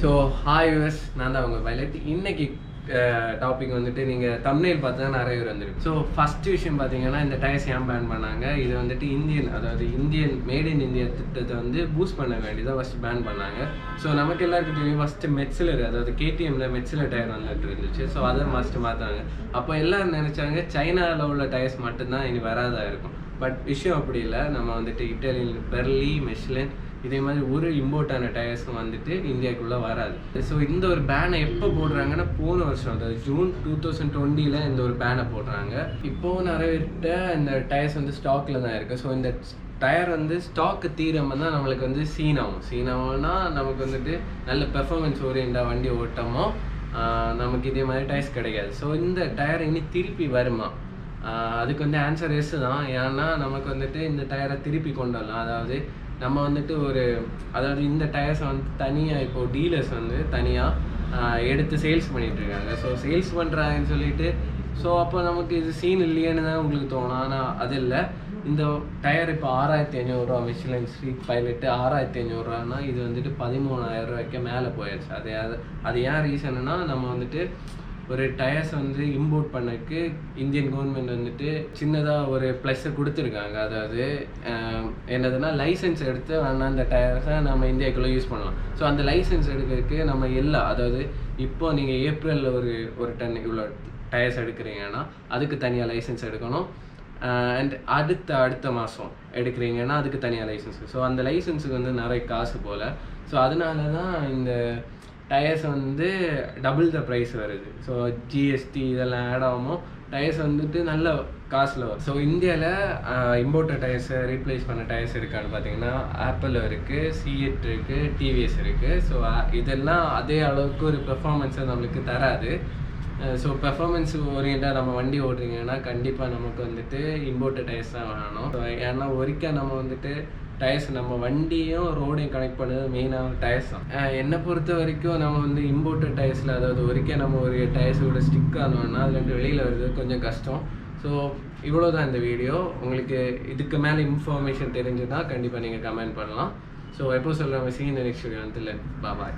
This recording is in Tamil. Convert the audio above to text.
ஸோ ஹாய் யூஎஸ் நான் தான் உங்கள் பைலட். இன்னைக்கு டாபிக் வந்துட்டு நீங்கள் தம்ப்நெயில் பார்த்து தான் நிறைய பேர் வந்துருக்கு. ஸோ ஃபஸ்ட்டு விஷயம் பார்த்தீங்கன்னா இந்த டயர்ஸ் ஏன் பேன் பண்ணாங்க, இது வந்துட்டு இந்தியன் மேட் இன் இந்தியா திட்டத்தை வந்து பூஸ்ட் பண்ண வேண்டியதான் ஃபஸ்ட்டு பேன் பண்ணாங்க. ஸோ நமக்கு எல்லாருக்கும் தெரியும் ஃபஸ்ட்டு மெட்சிலர், அதாவது கேடிஎம்மில் மெட்சிலர் டயர் வந்துட்டு இருந்துச்சு. ஸோ அதை ஃபஸ்ட்டு மாற்றாங்க. அப்போ எல்லோரும் நினச்சாங்க சைனாவில் உள்ள டயர்ஸ் மட்டும்தான் இனி வராதா இருக்கும். பட் விஷயம் அப்படி இல்லை. நம்ம வந்துட்டு இட்டாலியன் பெர்லி மெஷ்லின் இதே மாதிரி ஒரு இம்போர்ட்டான டயர்ஸும் வந்துட்டு இந்தியாவுக்குள்ளே வராது. ஸோ இந்த ஒரு பேனை எப்போ போடுறாங்கன்னா போன வருஷம், அதாவது ஜூன் 2020 இந்த ஒரு பேனை போடுறாங்க. இப்போது நிறைய பேர்கிட்ட இந்த டயர்ஸ் வந்து ஸ்டாக்கில் தான் இருக்குது. ஸோ இந்த டயர் வந்து ஸ்டாக்கு தீராமல் தான் நம்மளுக்கு வந்து சீன் ஆகும்னா நமக்கு வந்துட்டு நல்ல பெர்ஃபார்மன்ஸ் ஓரியண்டாக வண்டி ஓட்டமோ நமக்கு இதே மாதிரி டயர்ஸ் கிடைக்காது. ஸோ இந்த டயர் இனி திருப்பி வருமா, அதுக்கு வந்து ஆன்சர் எஸ் தான். ஏன்னா நமக்கு வந்துட்டு இந்த டயரை திருப்பி கொண்டு வரலாம். அதாவது நம்ம வந்துட்டு அதாவது இந்த டயர்ஸை வந்து தனியாக இப்போது டீலர்ஸ் வந்து தனியாக எடுத்து சேல்ஸ் பண்ணிகிட்ருக்காங்க. ஸோ சேல்ஸ் பண்ணுறாங்கன்னு சொல்லிட்டு ஸோ அப்போ நமக்கு இது சீன் இல்லையேன்னு தான் உங்களுக்கு தோணும். ஆனால் அது இல்லை. இந்த டயர் இப்போ 6500 மிஷ்லின் ஸ்ட்ரீட் பைலட்டு 6500 இது வந்துட்டு 13000 ரூபாய்க்கு மேலே போயிடுச்சு. அது ஏன் ரீசன்னா நம்ம வந்துட்டு ஒரு டயர்ஸ் வந்து இம்போர்ட் பண்ணக்கு இந்தியன் கவர்மெண்ட் வந்துட்டு சின்னதாக ஒரு ப்ளஸ்ஸை கொடுத்துருக்காங்க. அதாவது என்னதுன்னா லைசன்ஸ் எடுத்து வேணா அந்த டயர்ஸை நம்ம இந்தியாவுக்குள்ளே யூஸ் பண்ணலாம். ஸோ அந்த லைசன்ஸ் எடுக்கிறதுக்கு நம்ம அதாவது இப்போ நீங்கள் ஏப்ரலில் ஒரு டன் இவ்வளோ டயர்ஸ் எடுக்கிறீங்கன்னா அதுக்கு தனியாக லைசன்ஸ் எடுக்கணும். அண்ட் அடுத்த மாதம் எடுக்கிறீங்கன்னா அதுக்கு தனியாக லைசன்ஸு. ஸோ அந்த லைசன்ஸுக்கு வந்து நிறைய காசு போல். ஸோ அதனால தான் இந்த டயர்ஸ் வந்து டபுள் த ப்ரைஸ் வருது. ஸோ ஜிஎஸ்டி இதெல்லாம் ஆட் ஆகாமல் டயர்ஸ் வந்துட்டு நல்ல காசில் வரும். ஸோ இந்தியாவில் இம்போர்ட்டட் டயர்ஸை ரீப்ளேஸ் பண்ண டயர்ஸ் இருக்கான்னு பார்த்தீங்கன்னா ஆப்பிள் இருக்குது, சிஎட் இருக்குது, டிவிஎஸ் இருக்குது. ஸோ இதெல்லாம் அதே அளவுக்கு ஒரு பெர்ஃபார்மன்ஸை நம்மளுக்கு தராது. ஸோ பெர்ஃபார்மன்ஸ் ஓரியண்டாக நம்ம வண்டி ஓடுறீங்கன்னா கண்டிப்பாக நமக்கு வந்துட்டு இம்போர்ட்டட் டயர்ஸ் தான் வேணும். ஸோ ஏன்னா ஒரிக்கா நம்ம வந்துட்டு டயர்ஸ் நம்ம வண்டியும் ரோடையும் கனெக்ட் பண்ணது மெயினாக டயர்ஸ் தான். என்னை பொறுத்த வரைக்கும் நம்ம வந்து இம்போர்ட்டட் டயர்ஸில், அதாவது ஒரிக்கா நம்ம ஒரு டயர்ஸோட ஸ்டிக் ஆனோம்னா அது ரெண்டு வெளியில் வருது கொஞ்சம் கஷ்டம். ஸோ இவ்வளோ தான் இந்த வீடியோ. உங்களுக்கு இதுக்கு மேலே இன்ஃபர்மேஷன் தெரிஞ்சுன்னா கண்டிப்பாக நீங்கள் கமெண்ட் பண்ணலாம். ஸோ எப்போ சொல்கிறாங்க, சீன் நெக்ஸ்ட் வீடியோ வந்து பாய்.